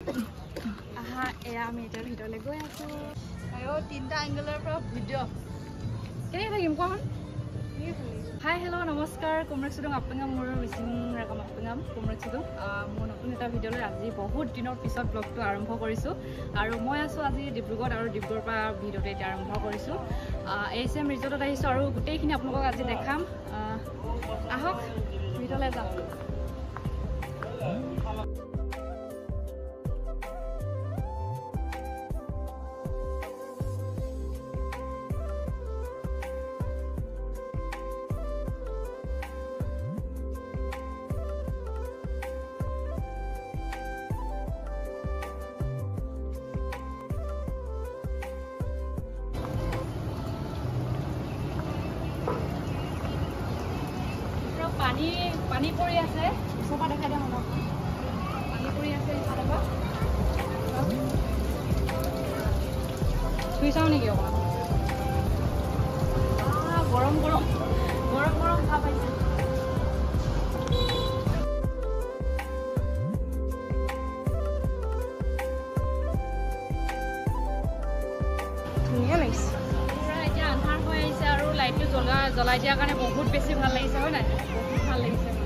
আহা এয়া আমি এতিয়া ভিতৰলৈ গৈ আছো আৰু তিনটা এংগলৰ পৰা ভিডিঅ' কেনেকৈ থাকিম কোৱাচোন হাই হেল্ল' নমস্কাৰ কুমৰক চুদুং আপোনাক মোৰ মিচিং ৰাগম আপোনাক কুমৰক চুদুং মোৰ নতুন এটা ভিডিঅ'লৈ আজি বহুত দিনৰ পিছত ব্লগটো আৰম্ভ কৰিছোঁ আৰু মই আছোঁ আজি ডিব্ৰুগড়ত আৰু ডিব্ৰুগড়ৰ পৰা ভিডিঅ'টো এতিয়া আৰম্ভ কৰিছোঁ ASM ৰিজৰ্টত আহিছোঁ আৰু গোটেইখিনি আপোনালোকক আজি দেখাম আহক ভিডিঅ'লৈ যাওঁ পানী পৰি আছে ওচৰৰ পৰা দেখাই দিওঁ অলপ পানী পৰি আছে ইফালৰ পৰা চুই চাওঁ নেকি অকণমান গৰম গৰম গৰম গৰম ভাৱ আহিছে ধুনীয়া লাগিছে পুৰা এতিয়া আন্ধাৰ হৈ আহিছে আৰু লাইটটো জ্বলাই দিয়াৰ কাৰণে বহুত বেছি ভাল লাগিছে হয় নাই বহুত ভাল লাগিছে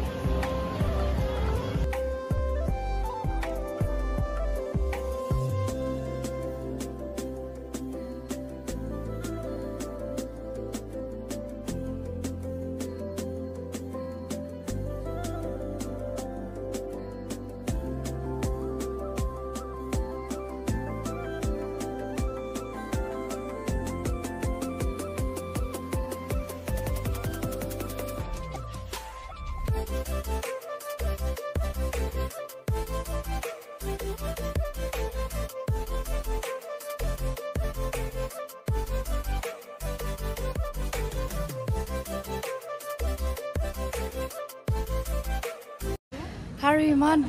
আৰু ইমান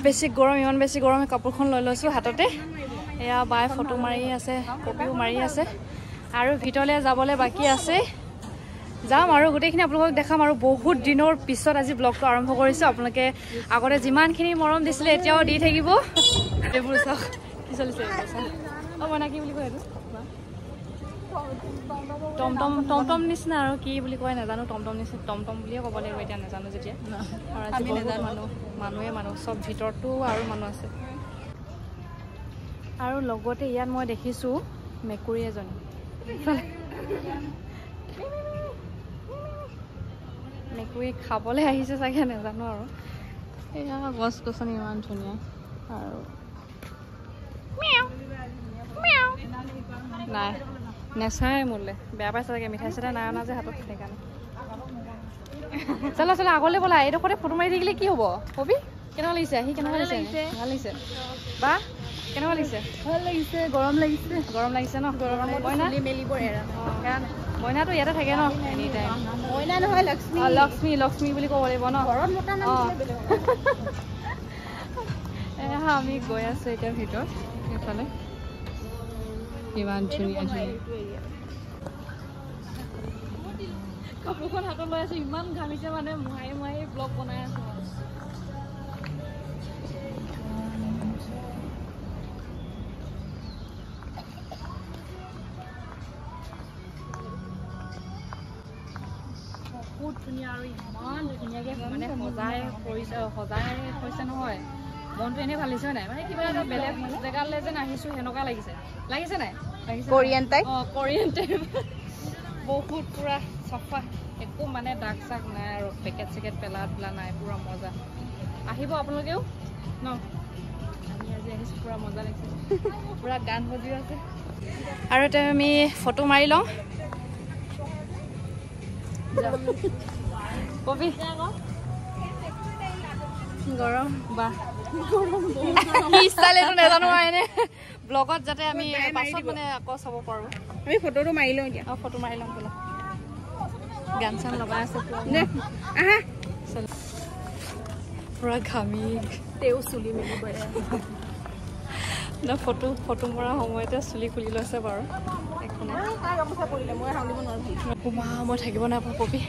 বেছি গৰম কাপোৰখন লৈ লৈছোঁ হাততে এয়া বাই ফটো মাৰি আছে কপিও মাৰি আছে আৰু ভিতৰলৈ যাবলৈ বাকী আছে যাম আৰু গোটেইখিনি আপোনালোকক দেখাম আৰু বহুত দিনৰ পিছত আজি ব্লগটো আৰম্ভ কৰিছোঁ আপোনালোকে আগতে যিমানখিনি মৰম দিছিলে এতিয়াও দি থাকিব এইবোৰ চাওক কি চলিছে মানে কি বুলি কয় এইটো টমটম নিচিনা আৰু কি বুলি কয় নাজানো টমটম নিচিনা টমটম বুলিয়ে ক'ব লাগিব এতিয়া নাজানো যেতিয়া আৰু মানুহ চব ভিতৰতো আৰু মানুহ আছে আৰু লগতে ইয়াত মই দেখিছোঁ মেকুৰী এজনী মেকুৰী খাবলৈ আহিছে চাগে নাজানো আৰু এয়া গছ গছনি ইমান ধুনীয়া আৰু নাই নেচাই মোলৈ বেয়া পাইছে চাগে মিঠাই চিঠাই নাই অনা যে হাতত সেইকাৰণে চলো আগলৈ ব'লা এইডোখৰতে ফটো মাৰি থাকিলে কি হ'ব কবি কেনেকুৱা লাগিছে আহি কেনেকুৱা লাগিছে ভাল লাগিছে বা কেনেকুৱা লাগিছে ভাল লাগিছে গৰম লাগিছে ন মইনা মেলিব মইনাটো ইয়াতে থাকে ন এনি টাইম মইনা নহয় লক্ষ্মী বুলি ক'ব লাগিব ন আমি গৈ আছোঁ এতিয়া ভিতৰত সেইফালে ইমান ধুনীয়া কাপোৰখন হাতত লৈ আছোঁ ইমান ঘামিছে মানে মোহাই ব্লগ বনাই আছোঁ বহুত ধুনীয়া আৰু ইমান ধুনীয়াকৈ মানে সজাই থৈছে নহয় মনটো এনেই ভাল লাগিছে নাই মানে কিবা এটা বেলেগ জেগালৈ যেন আহিছোঁ সেনেকুৱা লাগিছে নাই কোৰিয়ান টাইপ বহুত পুৰা চাফা একো মানে দাগ চাগ নাই আৰু পেকেট চেকেট পেলা নাই পুৰা মজা আহিব আপোনালোকেও ন আমি আজি আহিছোঁ পুৰা মজা লাগিছে পুৰা গান বজিও আছে আৰু এতিয়া আমি ফটো মাৰি লওঁ কবি গৰম বা নাজানো এনে ব্লগত যাতে আমি পাছত মানে আকৌ চাব পাৰোঁ আমি ফটোটো মাৰি লওঁ এতিয়া ফটো মাৰি লওঁ বোলা গান চান লগাই আছে পুৰা ঘামি তেও চুলি মেলিব ফটো মৰা সময়তে চুলি খুলি লৈছে বাৰু মই থাকিব নাই পপি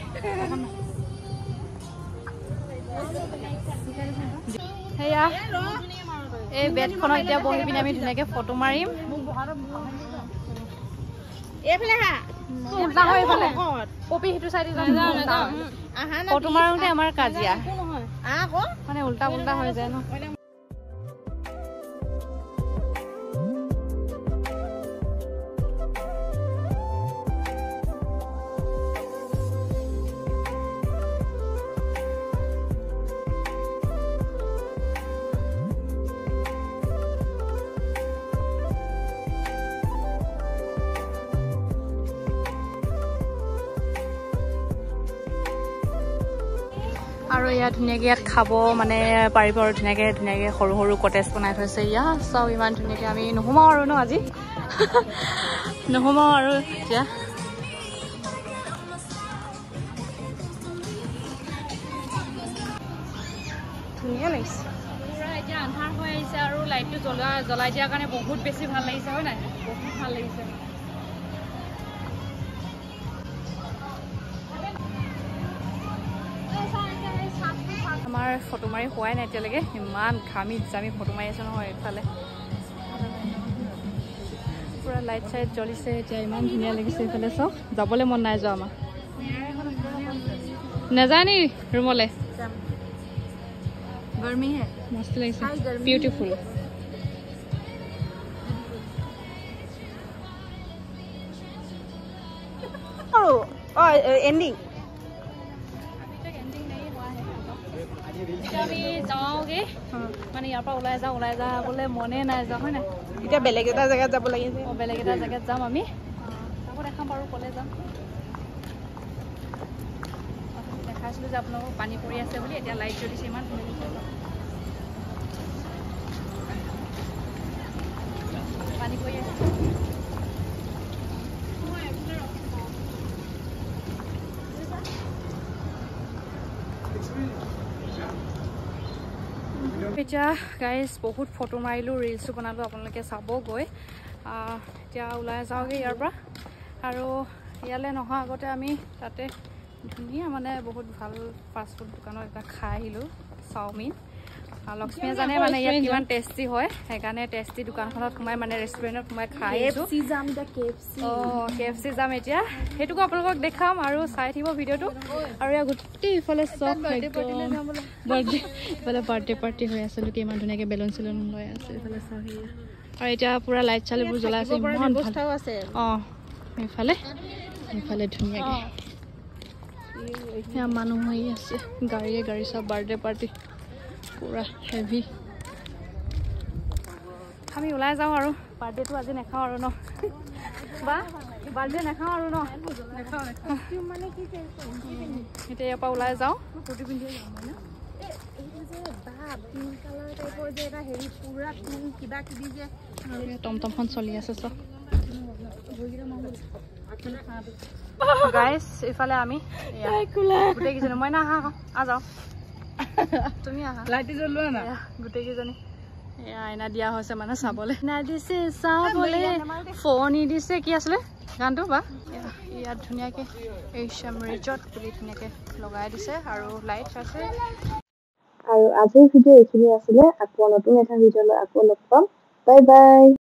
সেয়া এই বেডখনত এতিয়া বহি পিনে আমি ধুনীয়াকৈ ফটো মাৰিম এইফালে হা উল্টা হয় এইফালে পপি সেইটো চাইডে ফটো মাৰোঁতে আমাৰ কাজিয়া মানে উল্টা উল্টা হৈ যায় ন আৰু ইয়াত ধুনীয়াকৈ ইয়াত খাব মানে পাৰিব আৰু ধুনীয়াকৈ সৰু সৰু কটেজ বনাই থৈছে ইয়াত চব ইমান ধুনীয়াকৈ আমি নোসোমাওঁ আৰু ন আজি নোসোমাওঁ আৰু এতিয়া ধুনীয়া লাগিছে পুৰা এতিয়া আন্ধাৰ হৈ আহিছে আৰু লাইটটো জ্বলাই দিয়াৰ কাৰণে বহুত বেছি ভাল লাগিছে হয় নাই বহুত ভাল লাগিছে আমাৰ ফটো মাৰি হোৱাই নাই এতিয়ালৈকে ইমান ঘামি জামি ফটো মাৰি আছে নহয় এইফালে পুৰা লাইট চাইট জ্বলিছে এতিয়া ইমান ধুনীয়া লাগিছে এইফালে চব যাবলৈ মন নাই যোৱা আমাৰ নাযায় নি ৰুমলৈ গৰমি হে মস্ত লাগিছে বিউটিফুল এণ্ডিং আমি যাওঁগে মানে ইয়াৰ পৰা ওলাই যাবলৈ মনে নাই যাওঁ হয় নাই এতিয়া বেলেগ এটা জেগাত যাব লাগিছে বেলেগ এটা জেগাত যাম আমি আকৌ দেখাম বাৰু ক'লে যাম দেখাইছিলোঁ যে আপোনালোকক পানী পৰি আছে বুলি এতিয়া লাইট জ্বলিছে ইমান পানী পৰি আছে এতিয়া গাইজ বহুত ফটো মাৰিলোঁ ৰিলছো বনালোঁ আপোনালোকে চাবগৈ এতিয়া ওলাই যাওঁগৈ ইয়াৰ পৰা আৰু ইয়ালৈ নহা আগতে আমি তাতে ধুনীয়া মানে বহুত ভাল ফাষ্টফুড দোকানত এটা খাই আহিলোঁ চাওমিন লক্ষ্মীয়ে জানে মানে ইয়াত কিমান টেষ্টি হয় সেইকাৰণে টেষ্টি দোকানখনত সোমাই মানে ৰেষ্টুৰেণ্টত সোমাই খাই আহিছোঁ KFC যাম এতিয়া সেইটোকো আপোনালোকক দেখাম আৰু চাই থাকিব ভিডিঅ'টো আৰু ইয়াৰ গোটেই ইফালে চব ইফালে বাৰ্থডে পাৰ্টি হৈ আছে লোকে ইমান ধুনীয়াকৈ বেলুন চেলুন লৈ আছে ইফালে চাওঁ আৰু এতিয়া পুৰা লাইট চালিবোৰ জ্বলাই আছে ইমান ভাল অঁ এইফালে ধুনীয়াকৈ এয়া মানুহ হৈ আছে গাড়ী চব বাৰ্থডে পাৰ্টি পুৰা হেভি আমি ওলাই যাওঁ আৰু বাৰ্থডেটো আজি নাখাওঁ আৰু ন বা বাৰ্থডে নাখাওঁ আৰু ন এতিয়া ইয়াৰ পৰা ওলাই যাওঁ কুৰ্তি পিন্ধি যাওঁ মানে টমটমখন চলি আছে চব গাইজ ইফালে আমি গোটেইকেইজনী মই নাহা যাওঁ তুমি আহা লাইট জ্বলোৱা না গোটেইকেইজনী এয়া আইনা দিয়া হৈছে মানে চাবলৈ আইনা দিছে চাবলৈ ফোন দিছে কি আছিলে গানটো বা ইয়াত ধুনীয়াকৈ এইচএম ৰিজৰ্ট বুলি ধুনীয়াকৈ লগাই দিছে আৰু লাইট আছে আৰু আজিৰ ভিডিঅ' এইখিনি আছিলে আকৌ নতুন এটা ভিডিঅ'লৈ আকৌ লগ পাম বাই বাই